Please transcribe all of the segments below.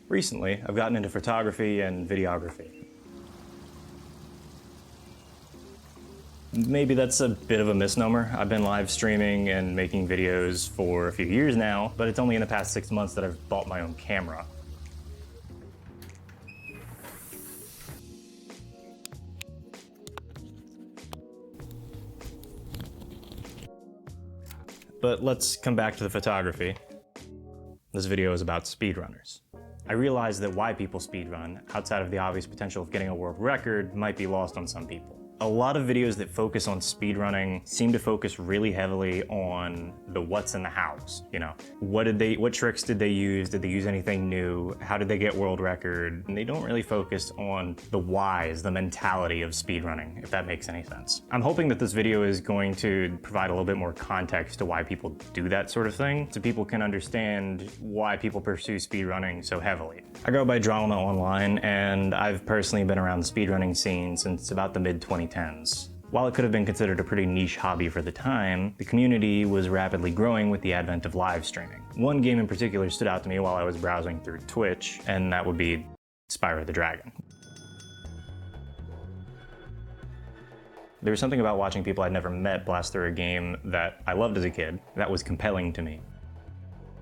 Recently, I've gotten into photography and videography. Maybe that's a bit of a misnomer. I've been live streaming and making videos for a few years now, but it's only in the past 6 months that I've bought my own camera. But let's come back to the photography. This video is about speedrunners. I realize that why people speedrun, outside of the obvious potential of getting a world record, might be lost on some people. A lot of videos that focus on speedrunning seem to focus really heavily on the what's in the hows. You know, what tricks did they use? Did they use anything new? How did they get world record? And they don't really focus on the whys, the mentality of speedrunning, if that makes any sense. I'm hoping that this video is going to provide a little bit more context to why people do that sort of thing, so people can understand why people pursue speedrunning so heavily. I go by Dralnah online, and I've personally been around the speedrunning scene since about the mid-2010s. While it could have been considered a pretty niche hobby for the time, the community was rapidly growing with the advent of live streaming. One game in particular stood out to me while I was browsing through Twitch, and that would be Spyro the Dragon. There was something about watching people I'd never met blast through a game that I loved as a kid that was compelling to me.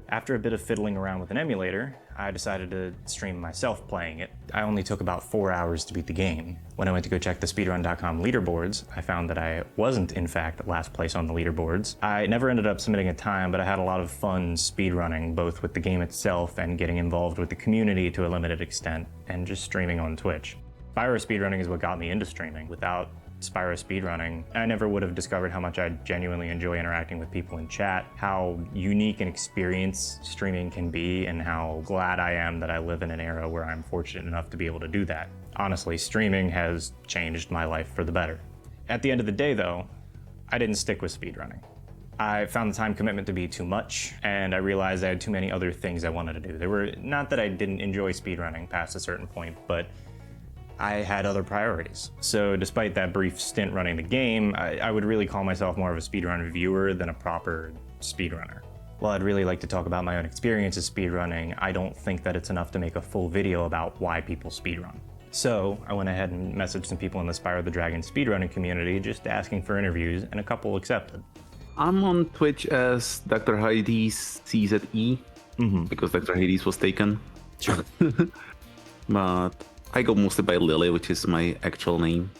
After a bit of fiddling around with an emulator, I decided to stream myself playing it. I only took about 4 hours to beat the game. When I went to go check the speedrun.com leaderboards, I found that I wasn't, in fact, last place on the leaderboards. I never ended up submitting a time, but I had a lot of fun speedrunning, both with the game itself and getting involved with the community to a limited extent, and just streaming on Twitch. Spyro speedrunning is what got me into streaming. Without Spyro speedrunning, I never would have discovered how much I genuinely enjoy interacting with people in chat, how unique an experience streaming can be, and how glad I am that I live in an era where I'm fortunate enough to be able to do that. Honestly, streaming has changed my life for the better. At the end of the day, though, I didn't stick with speedrunning. I found the time commitment to be too much, and I realized I had too many other things I wanted to do. There were, not that I didn't enjoy speedrunning past a certain point, but I had other priorities. So despite that brief stint running the game, I would really call myself more of a speedrun viewer than a proper speedrunner. While I'd really like to talk about my own experiences speedrunning, I don't think that it's enough to make a full video about why people speedrun. So I went ahead and messaged some people in the Spyro the Dragon speedrunning community just asking for interviews, and a couple accepted. I'm on Twitch as Dr. Hades CZE, because Dr. Hades was taken. Sure. But I go mostly by Lily, which is my actual name.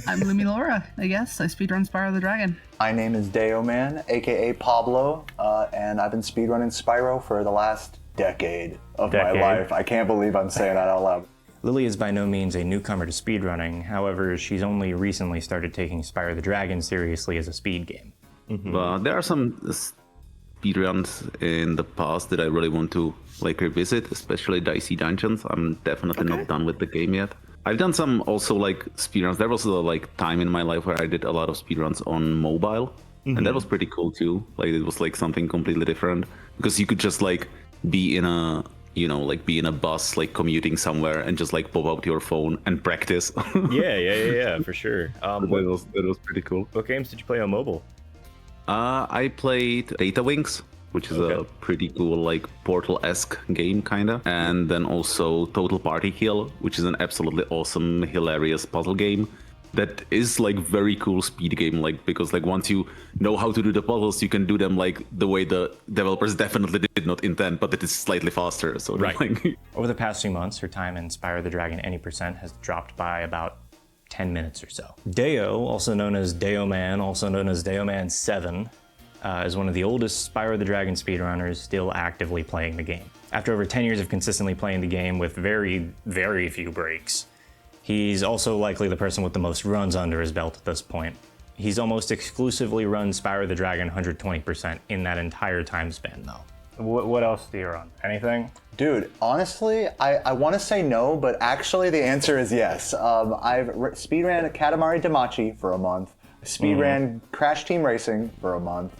I'm Lumi Laura, I guess. I speedrun Spyro the Dragon. My name is Deoman, aka Pablo, and I've been speedrunning Spyro for the last decade of my life. I can't believe I'm saying that out loud. Lily is by no means a newcomer to speedrunning. However, she's only recently started taking Spyro the Dragon seriously as a speed game. There are some speedruns in the past that I really want to revisit, especially Dicey Dungeons. I'm definitely not done with the game yet. I've done some also speedruns. There was a time in my life where I did a lot of speedruns on mobile, and that was pretty cool too. It was something completely different because you could just be in a be in a bus commuting somewhere and just pop out your phone and practice. Yeah, for sure. That was pretty cool. What games did you play on mobile? I played Data Wings, which is a pretty cool Portal-esque game kinda, and then also Total Party Kill, which is an absolutely awesome, hilarious puzzle game that is very cool speed game, because once you know how to do the puzzles, you can do them the way the developers definitely did not intend, but it is slightly faster. So right. Over the past few months, her time in Spyro the Dragon Any% has dropped by about 10 minutes or so. Deo, also known as Deoman, also known as Deoman7, is one of the oldest Spyro the Dragon speedrunners still actively playing the game. After over 10 years of consistently playing the game with very, very few breaks, he's also likely the person with the most runs under his belt at this point. He's almost exclusively run Spyro the Dragon 120% in that entire time span, though. What else do you run? Anything? Dude, honestly, I want to say no, but actually the answer is yes. I've speedran Katamari Damacy for a month, speedran Crash Team Racing for a month,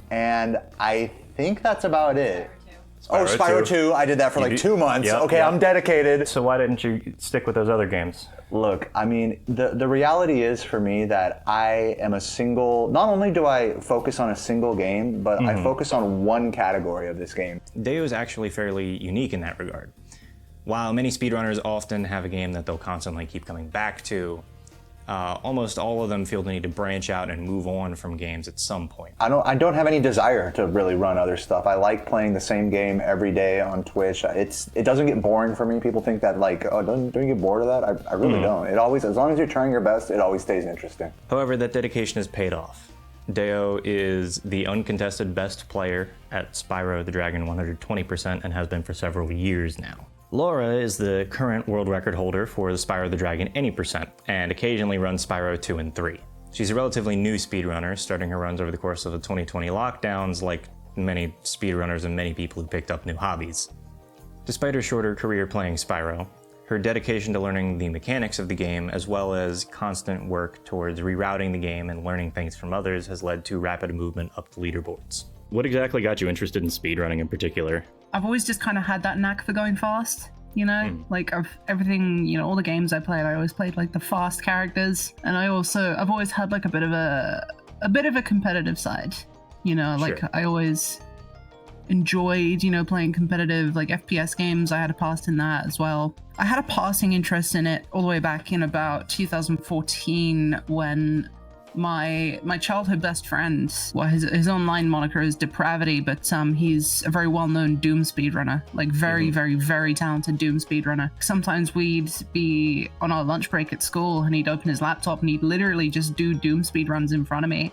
and I think that's about it. Spyro 2. I did that for like 2 months. Yep, okay, yep. I'm dedicated. So why didn't you stick with those other games? Look, I mean, the reality is for me that I am not only do I focus on a single game, but I focus on one category of this game. Deo is actually fairly unique in that regard. While many speedrunners often have a game that they'll constantly keep coming back to, almost all of them feel the need to branch out and move on from games at some point. I don't have any desire to really run other stuff. I like playing the same game every day on Twitch. It doesn't get boring for me. People think that like, oh, don't you get bored of that? I really don't. It always, as long as you're trying your best, it always stays interesting. However, that dedication has paid off. Deo is the uncontested best player at Spyro the Dragon 120% and has been for several years now. Laura is the current world record holder for the Spyro the Dragon any percent, and occasionally runs Spyro 2 and 3. She's a relatively new speedrunner, starting her runs over the course of the 2020 lockdowns, like many speedrunners and many people who picked up new hobbies. Despite her shorter career playing Spyro, her dedication to learning the mechanics of the game, as well as constant work towards rerouting the game and learning things from others, has led to rapid movement up the leaderboards. What exactly got you interested in speedrunning in particular? I've always just kind of had that knack for going fast, you know? Like, everything, you know, all the games I played, I always played, like, the fast characters. And I've always had, like, a bit of a competitive side, you know? Like, Sure. I always enjoyed, you know, playing competitive, like, FPS games. I had a past in that as well. I had a passing interest in it all the way back in about 2014 when my childhood best friend, well, his online moniker is Depravity, but he's a very well-known Doom speedrunner, like very, very, very talented Doom speedrunner. Sometimes we'd be on our lunch break at school and he'd open his laptop and he'd literally just do Doom speedruns in front of me.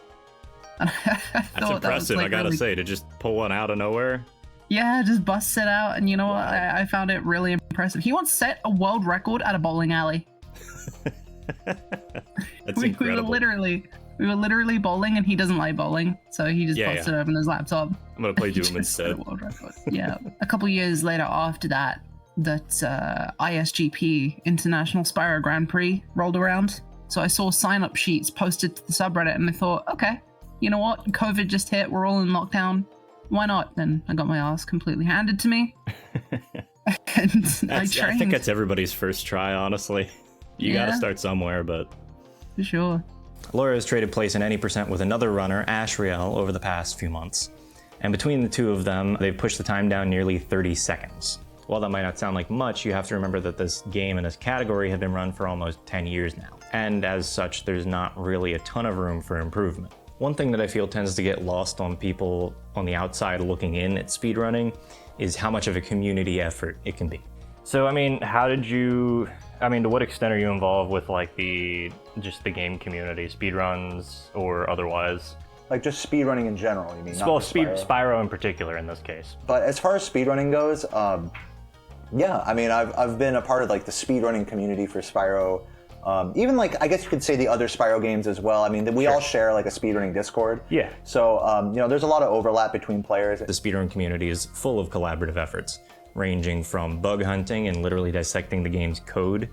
And That's impressive, I gotta say, to just pull one out of nowhere. Yeah, just busts it out, and you know what? I found it really impressive. He once set a world record at a bowling alley. That's incredible. We were literally bowling, and he doesn't like bowling, so he just busted open his laptop. I'm gonna play Doom instead. Yeah. A couple years later after that ISGP, International Spyro Grand Prix, rolled around. So I saw sign-up sheets posted to the subreddit, and I thought, okay, you know what? COVID just hit. We're all in lockdown. Why not? Then I got my ass completely handed to me. And I trained. I think that's everybody's first try, honestly. You gotta start somewhere, but... For sure. Laura has traded place in any percent with another runner, Ashriel, over the past few months. And between the two of them, they've pushed the time down nearly 30 seconds. While that might not sound like much, you have to remember that this game and this category have been run for almost 10 years now. And as such, there's not really a ton of room for improvement. One thing that I feel tends to get lost on people on the outside looking in at speedrunning is how much of a community effort it can be. So, I mean, to what extent are you involved with like just the game community, speedruns or otherwise? Like just speedrunning in general, you mean? Well, Spyro in particular in this case. But as far as speedrunning goes, yeah, I mean, I've been a part of like the speedrunning community for Spyro. Even like, I guess you could say the other Spyro games as well. I mean, we all share like a speedrunning Discord. Yeah. So, you know, there's a lot of overlap between players. The speedrun community is full of collaborative efforts, ranging from bug hunting and literally dissecting the game's code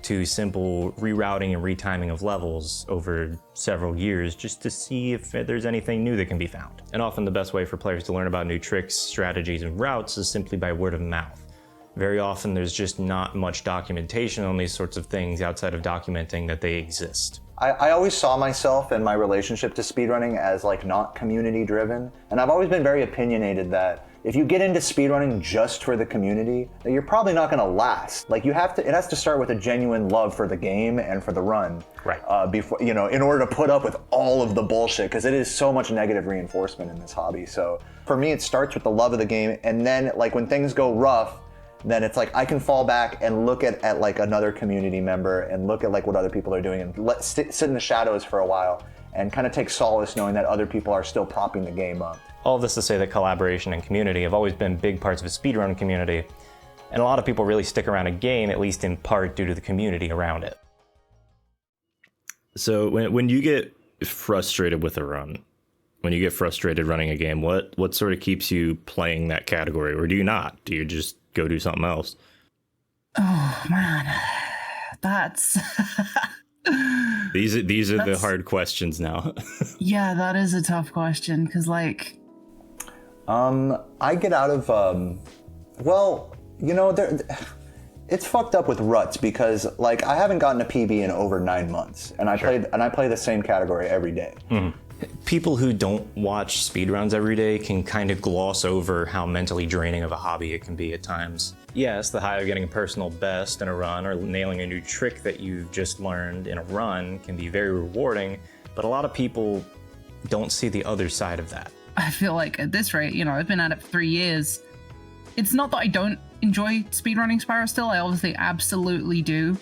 to simple rerouting and retiming of levels over several years just to see if there's anything new that can be found. And often the best way for players to learn about new tricks, strategies, and routes is simply by word of mouth. Very often there's just not much documentation on these sorts of things outside of documenting that they exist. I always saw myself and my relationship to speedrunning as like not community driven. And I've always been very opinionated that if you get into speedrunning just for the community, you're probably not gonna last. Like it has to start with a genuine love for the game and for the run. Right. Before, you know, in order to put up with all of the bullshit, because it is so much negative reinforcement in this hobby. So for me, it starts with the love of the game. And then like when things go rough, then it's like I can fall back and look at like another community member and look at like what other people are doing and sit in the shadows for a while and kind of take solace knowing that other people are still propping the game up. All of this to say that collaboration and community have always been big parts of a speedrun community, and a lot of people really stick around a game, at least in part due to the community around it. So when you get frustrated with a run, when you get frustrated running a game, what sort of keeps you playing that category, or do you not? Do you just go do something else? Oh man, that's these are the hard questions now. Yeah, that is a tough question because like I get out of, it's fucked up with ruts because like I haven't gotten a PB in over 9 months, and I play the same category every day. People who don't watch speedruns every day can kind of gloss over how mentally draining of a hobby it can be at times. Yes, the high of getting a personal best in a run or nailing a new trick that you've just learned in a run can be very rewarding, but a lot of people don't see the other side of that. I feel like at this rate, I've been at it for 3 years. It's not that I don't enjoy speedrunning Spyro still, I obviously absolutely do.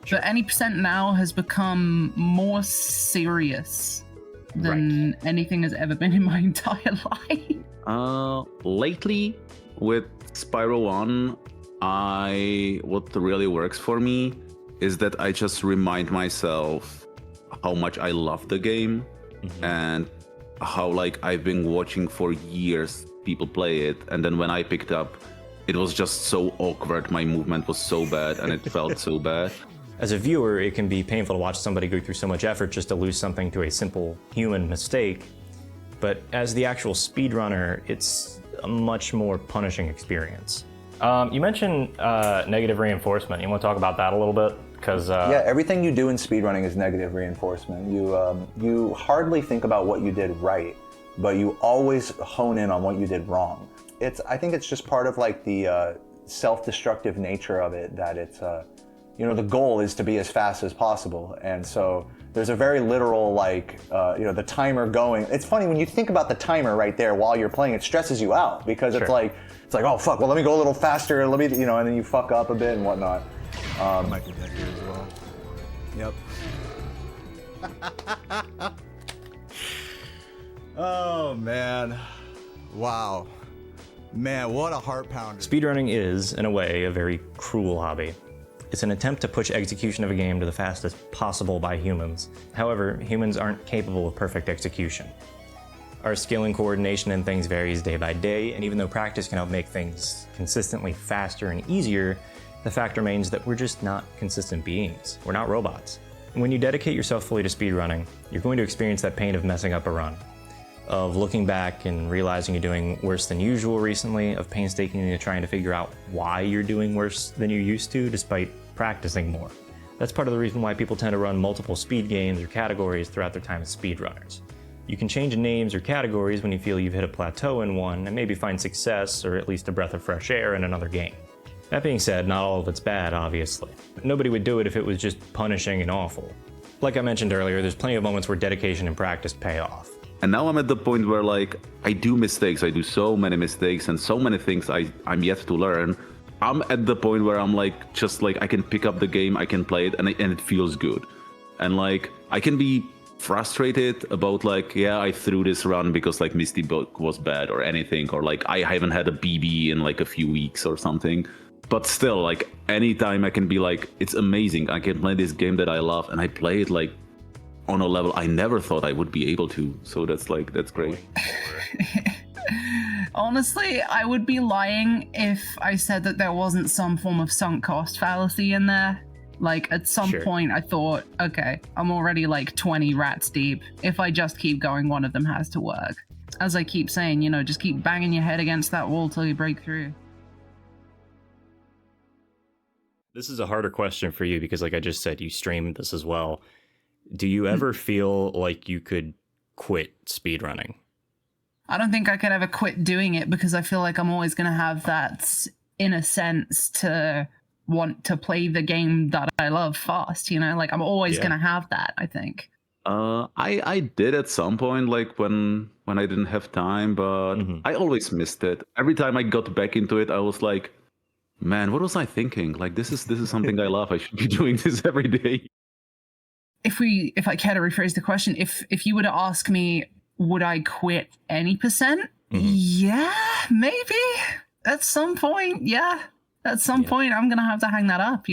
Sure. But any percent now has become more serious than anything has ever been in my entire life. Lately, with Spyro 1, what really works for me is that I just remind myself how much I love the game and how like I've been watching for years people play it, and then when I picked up, it was just so awkward. My movement was so bad and it felt so bad. As a viewer, it can be painful to watch somebody go through so much effort just to lose something to a simple human mistake. But as the actual speedrunner, it's a much more punishing experience. You mentioned negative reinforcement. You want to talk about that a little bit? Yeah, everything you do in speedrunning is negative reinforcement. You hardly think about what you did right, but you always hone in on what you did wrong. I think it's just part of like the self-destructive nature of it, that it's the goal is to be as fast as possible, and so there's a very literal the timer going. It's funny when you think about the timer right there while you're playing, it stresses you out because it's like oh fuck, well let me go a little faster, let me and then you fuck up a bit and whatnot. Might be that here as well. Yep. Oh man, wow, man, what a heart pounder. Speedrunning is, in a way, a very cruel hobby. It's an attempt to push execution of a game to the fastest possible by humans. However, humans aren't capable of perfect execution. Our skill and coordination in things varies day by day, and even though practice can help make things consistently faster and easier, the fact remains that we're just not consistent beings. We're not robots. When you dedicate yourself fully to speedrunning, you're going to experience that pain of messing up a run, of looking back and realizing you're doing worse than usual recently, of painstakingly trying to figure out why you're doing worse than you used to despite practicing more. That's part of the reason why people tend to run multiple speed games or categories throughout their time as speedrunners. You can change names or categories when you feel you've hit a plateau in one and maybe find success or at least a breath of fresh air in another game. That being said, not all of it's bad, obviously. Nobody would do it if it was just punishing and awful. Like I mentioned earlier, there's plenty of moments where dedication and practice pay off. And now I'm at the point where like I do mistakes. I do so many mistakes and so many things I'm yet to learn. I'm at the point where I'm like, just like I can pick up the game, I can play it, and it feels good. And like I can be frustrated about like, yeah, I threw this run because like Misty Book was bad or anything, or like I haven't had a BB in like a few weeks or something. But still, like anytime I can be like, it's amazing. I can play this game that I love, and I play it like on a level I never thought I would be able to. So that's great. Honestly, I would be lying if I said that there wasn't some form of sunk cost fallacy in there. Like, at some point I thought, okay, I'm already like 20 rats deep. If I just keep going, one of them has to work. As I keep saying, just keep banging your head against that wall till you break through. This is a harder question for you because, like I just said, you streamed this as well. Do you ever feel like you could quit speedrunning? I don't think I could ever quit doing it because I feel like I'm always going to have that inner sense to want to play the game that I love fast, Like, I'm always going to have that, I think. I did at some point, like when I didn't have time, but I always missed it. Every time I got back into it, I was like, man, what was I thinking? Like, this is something I love. I should be doing this every day. If I care to rephrase the question, if you were to ask me, would I quit any percent? Yeah, maybe. At some point, yeah. At some point, I'm going to have to hang that up,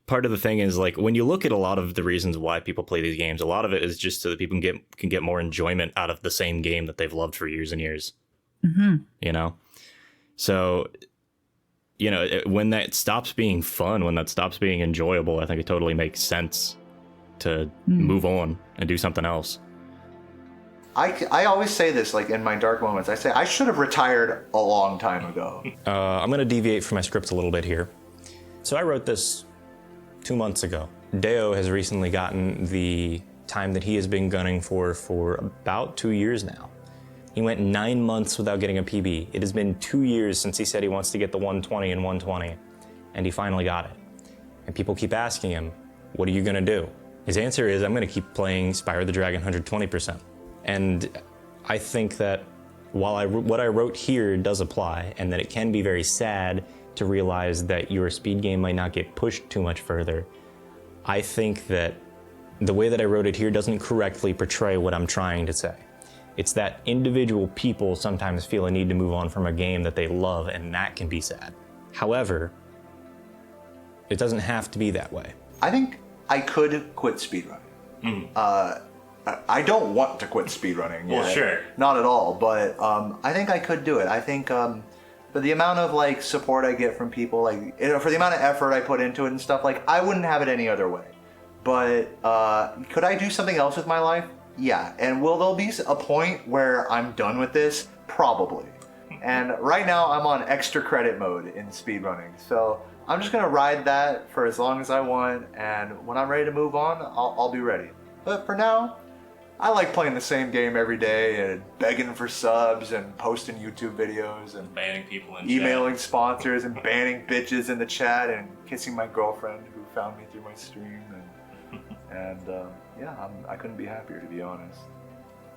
Part of the thing is, like, when you look at a lot of the reasons why people play these games, a lot of it is just so that people can get more enjoyment out of the same game that they've loved for years and years. So, when that stops being fun, when that stops being enjoyable, I think it totally makes sense to move on and do something else. I always say this, like, in my dark moments. I say I should have retired a long time ago. I'm going to deviate from my script a little bit here. So I wrote this 2 months ago. Deo has recently gotten the time that he has been gunning for about 2 years now. He went 9 months without getting a PB. It has been 2 years since he said he wants to get the 120 and 120, and he finally got it. And people keep asking him, what are you gonna do? His answer is, I'm gonna keep playing Spyro the Dragon 120%. And I think that while what I wrote here does apply, and that it can be very sad to realize that your speed game might not get pushed too much further, I think that the way that I wrote it here doesn't correctly portray what I'm trying to say. It's that individual people sometimes feel a need to move on from a game that they love, and that can be sad. However, it doesn't have to be that way. I think I could quit speedrunning. I don't want to quit speedrunning. Well, sure. Not at all, but I think I could do it. I think for the amount of like support I get from people, like for the amount of effort I put into it and stuff, like I wouldn't have it any other way. But could I do something else with my life? Yeah. And will there be a point where I'm done with this? Probably. And right now I'm on extra credit mode in speedrunning. So I'm just gonna ride that for as long as I want, and when I'm ready to move on, I'll be ready. But for now, I like playing the same game every day and begging for subs and posting YouTube videos and Banning people in emailing sponsors and banning bitches in the chat and kissing my girlfriend who found me through my stream, and yeah, I couldn't be happier, to be honest.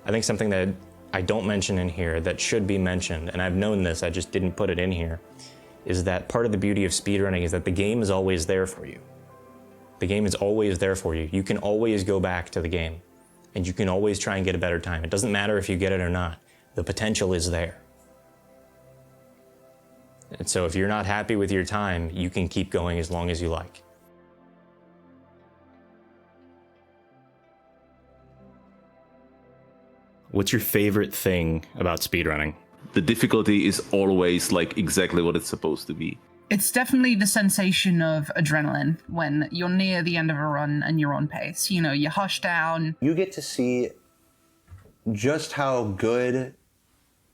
I think something that I don't mention in here that should be mentioned, and I've known this, I just didn't put it in here, is that part of the beauty of speedrunning is that the game is always there for you. The game is always there for you. You can always go back to the game, and you can always try and get a better time. It doesn't matter if you get it or not. The potential is there. And so if you're not happy with your time, you can keep going as long as you like. What's your favorite thing about speedrunning? The difficulty is always like exactly what it's supposed to be. It's definitely the sensation of adrenaline when you're near the end of a run and you're on pace. You know, you hush down. You get to see just how good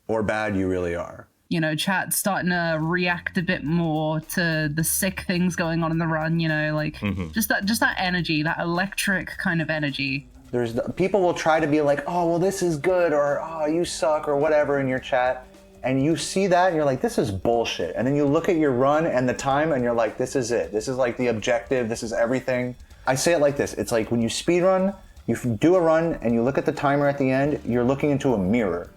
or bad you really are. You know, chat's starting to react a bit more to the sick things going on in the run, you know, like just that energy, that electric kind of energy. People will try to be like, oh, well, this is good, or oh, you suck, or whatever in your chat. And you see that and you're like, this is bullshit. And then you look at your run and the time and you're like, this is it. This is like the objective. This is everything. I say it like this. It's like when you speedrun, you do a run and you look at the timer at the end, you're looking into a mirror.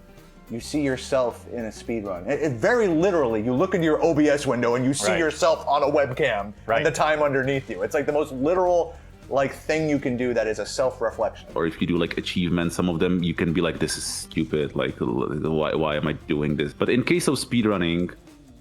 You see yourself in a speedrun. It very literally, you look into your OBS window and you see yourself on a webcam and the time underneath you. It's like the most literal like thing you can do that is a self-reflection. Or if you do like achievements, some of them you can be like, this is stupid, like why am I doing this? But in case of speedrunning,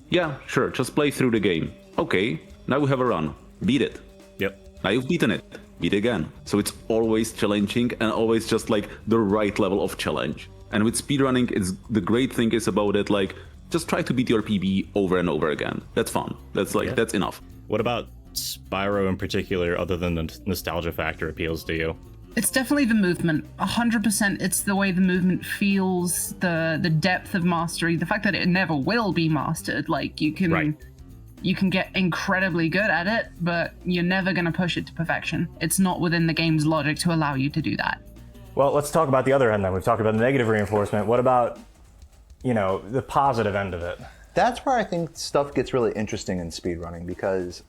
yeah, sure, just play through the game. Okay, now we have a run, beat it. Yep. Now you've beaten it, beat again. So it's always challenging and always just like the right level of challenge. And with speedrunning, the great thing is about it, like just try to beat your PB over and over again. That's fun. That's like, that's enough. What about Spyro in particular, other than the nostalgia factor, appeals to you? It's definitely the movement. 100% it's the way the movement feels, the depth of mastery, the fact that it never will be mastered. Like you can get incredibly good at it, but you're never going to push it to perfection. It's not within the game's logic to allow you to do that. Well, let's talk about the other end then. We've talked about the negative reinforcement. What about, you know, the positive end of it? That's where I think stuff gets really interesting in speedrunning, because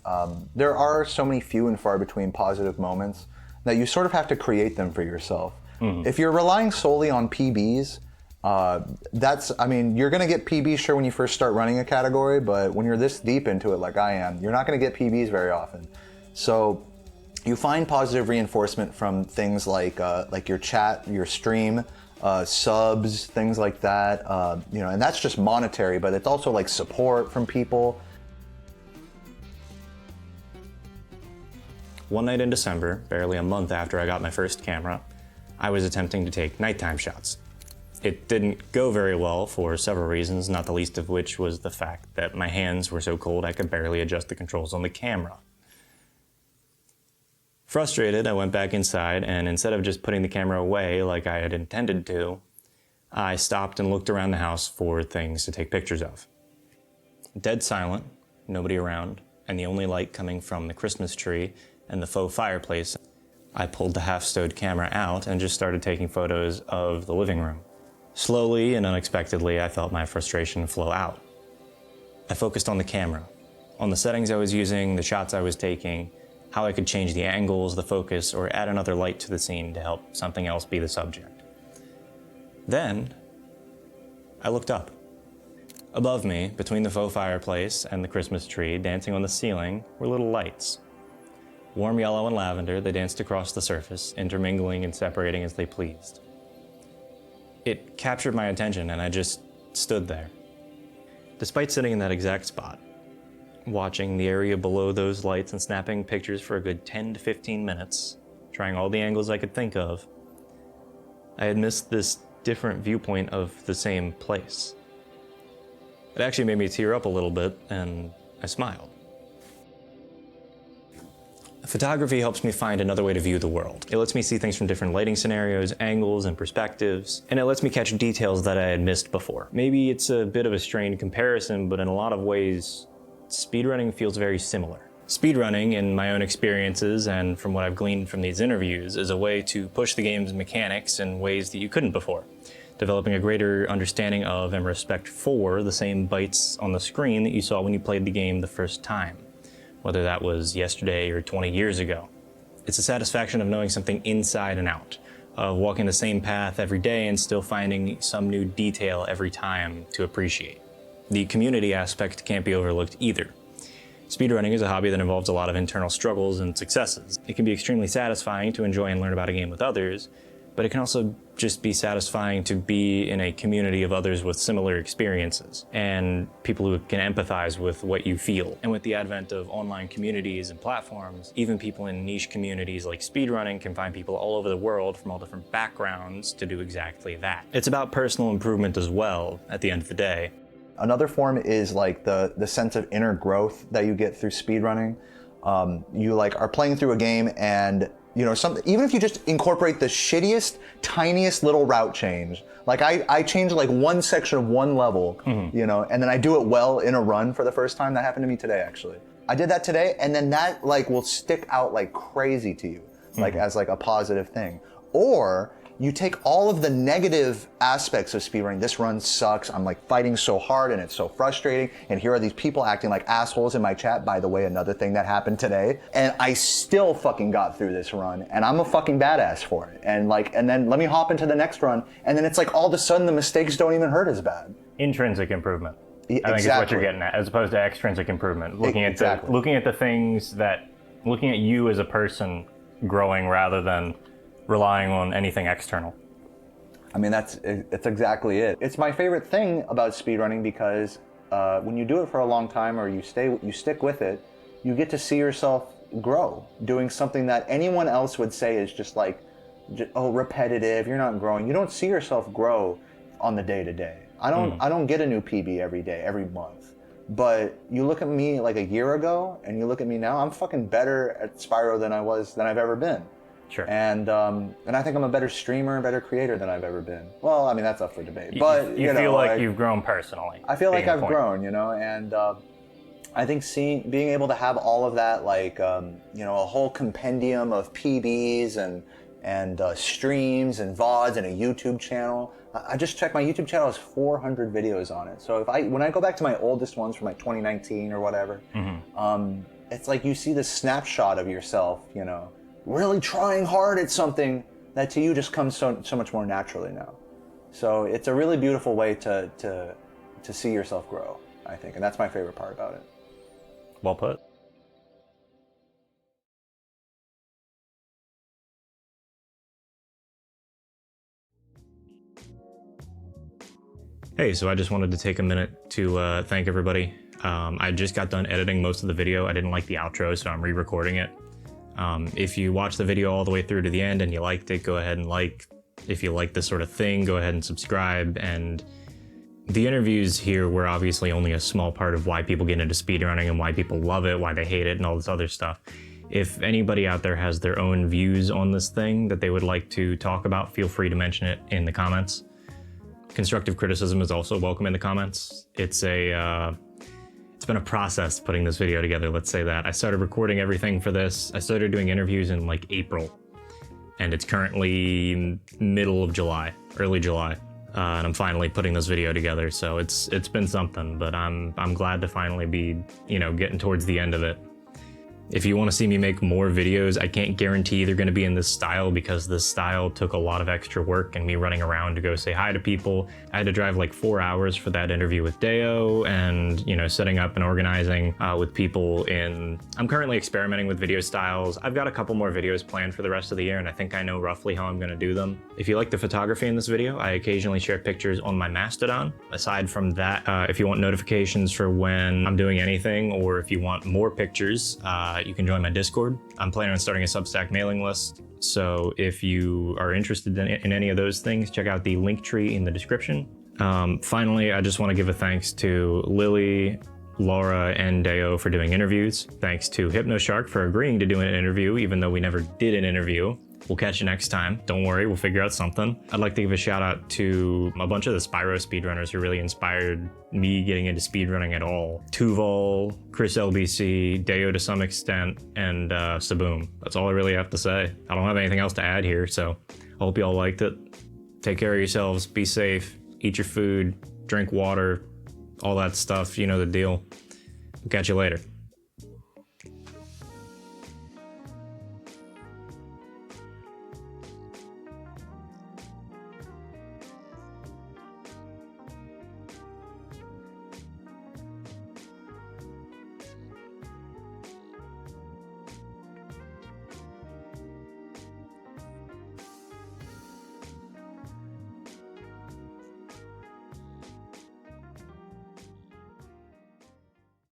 there are so many few and far between positive moments that you sort of have to create them for yourself. If you're relying solely on PBs, you're gonna get PBs sure when you first start running a category, but when you're this deep into it like I am, you're not gonna get PBs very often. So you find positive reinforcement from things like your chat, your stream, subs, things like that, you know, and that's just monetary, but it's also like support from people. One night in December, barely a month after I got my first camera, I was attempting to take nighttime shots. It didn't go very well for several reasons, not the least of which was the fact that my hands were so cold I could barely adjust the controls on the camera. Frustrated, I went back inside, and instead of just putting the camera away like I had intended to, I stopped and looked around the house for things to take pictures of. Dead silent, nobody around, and the only light coming from the Christmas tree and the faux fireplace. I pulled the half-stowed camera out and just started taking photos of the living room. Slowly and unexpectedly, I felt my frustration flow out. I focused on the camera, on the settings I was using, the shots I was taking, how I could change the angles, the focus, or add another light to the scene to help something else be the subject. Then, I looked up. Above me, between the faux fireplace and the Christmas tree, dancing on the ceiling, were little lights. Warm yellow and lavender, they danced across the surface, intermingling and separating as they pleased. It captured my attention, and I just stood there. Despite sitting in that exact spot, watching the area below those lights and snapping pictures for a good 10 to 15 minutes, trying all the angles I could think of, I had missed this different viewpoint of the same place. It actually made me tear up a little bit, and I smiled. Photography helps me find another way to view the world. It lets me see things from different lighting scenarios, angles, and perspectives, and it lets me catch details that I had missed before. Maybe it's a bit of a strained comparison, but in a lot of ways, speedrunning feels very similar. Speedrunning, in my own experiences and from what I've gleaned from these interviews, is a way to push the game's mechanics in ways that you couldn't before, developing a greater understanding of and respect for the same bytes on the screen that you saw when you played the game the first time, whether that was yesterday or 20 years ago. It's a satisfaction of knowing something inside and out, of walking the same path every day and still finding some new detail every time to appreciate. The community aspect can't be overlooked either. Speedrunning is a hobby that involves a lot of internal struggles and successes. It can be extremely satisfying to enjoy and learn about a game with others, but it can also just be satisfying to be in a community of others with similar experiences and people who can empathize with what you feel. And with the advent of online communities and platforms, even people in niche communities like speedrunning can find people all over the world from all different backgrounds to do exactly that. It's about personal improvement as well, at the end of the day. Another form is like the sense of inner growth that you get through speedrunning. You like are playing through a game and even if you just incorporate the shittiest, tiniest little route change, like I changed like one section of one level, and then I do it well in a run for the first time. That happened to me today, actually. I did that today, and then that like will stick out like crazy to you, like as like a positive thing. Or you take all of the negative aspects of speedrunning. This run sucks. I'm like fighting so hard and it's so frustrating. And here are these people acting like assholes in my chat. By the way, another thing that happened today. And I still fucking got through this run and I'm a fucking badass for it. And then let me hop into the next run. And then it's like all of a sudden the mistakes don't even hurt as bad. Intrinsic improvement. I think Exactly. is what you're getting at, as opposed to extrinsic improvement. Looking at the things looking at you as a person growing rather than relying on anything external. I mean, it's exactly it. It's my favorite thing about speedrunning because when you do it for a long time or you stick with it, you get to see yourself grow, doing something that anyone else would say is just like, repetitive, you're not growing. You don't see yourself grow on the day-to-day. I don't get a new PB every day, every month. But you look at me like a year ago and you look at me now, I'm fucking better at Spyro than I've ever been. Sure. And I think I'm a better streamer, better creator than I've ever been. Well, I mean, that's up for debate. But you feel like you've grown personally. I feel like I've grown, and I think being able to have all of that, like a whole compendium of PBs and streams and VODs and a YouTube channel. I just checked my YouTube channel has 400 videos on it. So when I go back to my oldest ones from like 2019 or whatever, it's like you see this snapshot of yourself, really trying hard at something that to you just comes so much more naturally now. So it's a really beautiful way to see yourself grow, I think, and that's my favorite part about it. Well put. Hey, so I just wanted to take a minute to thank everybody. I just got done editing most of the video. I didn't like the outro, so I'm re-recording it. If you watch the video all the way through to the end and you liked it, go ahead and like. If you like this sort of thing, go ahead and subscribe. And the interviews here were obviously only a small part of why people get into speedrunning and why people love it, why they hate it, and all this other stuff. If anybody out there has their own views on this thing that they would like to talk about, feel free to mention it in the comments. Constructive criticism is also welcome in the comments. It's been a process putting this video together, let's say that. I started recording everything for this. I started doing interviews in like April, and it's currently middle of July, early July. And I'm finally putting this video together, so it's been something, but I'm glad to finally be, getting towards the end of it. If you want to see me make more videos, I can't guarantee they're going to be in this style because this style took a lot of extra work and me running around to go say hi to people. I had to drive like 4 hours for that interview with Deo and, setting up and organizing with people I'm currently experimenting with video styles. I've got a couple more videos planned for the rest of the year and I think I know roughly how I'm going to do them. If you like the photography in this video, I occasionally share pictures on my Mastodon. Aside from that, if you want notifications for when I'm doing anything or if you want more pictures, you can join my Discord. I'm planning on starting a Substack mailing list, so if you are interested in any of those things, check out the link tree in the description. Finally, I just want to give a thanks to Lily, Laura, and Deo for doing interviews. Thanks to HypnoShark for agreeing to do an interview, even though we never did an interview. We'll catch you next time. Don't worry, we'll figure out something. I'd like to give a shout out to a bunch of the Spyro speedrunners who really inspired me getting into speedrunning at all. Tuval, Chris LBC, Deo to some extent, and Saboom. That's all I really have to say. I don't have anything else to add here, so I hope you all liked it. Take care of yourselves, be safe, eat your food, drink water, all that stuff, you know the deal. We'll catch you later.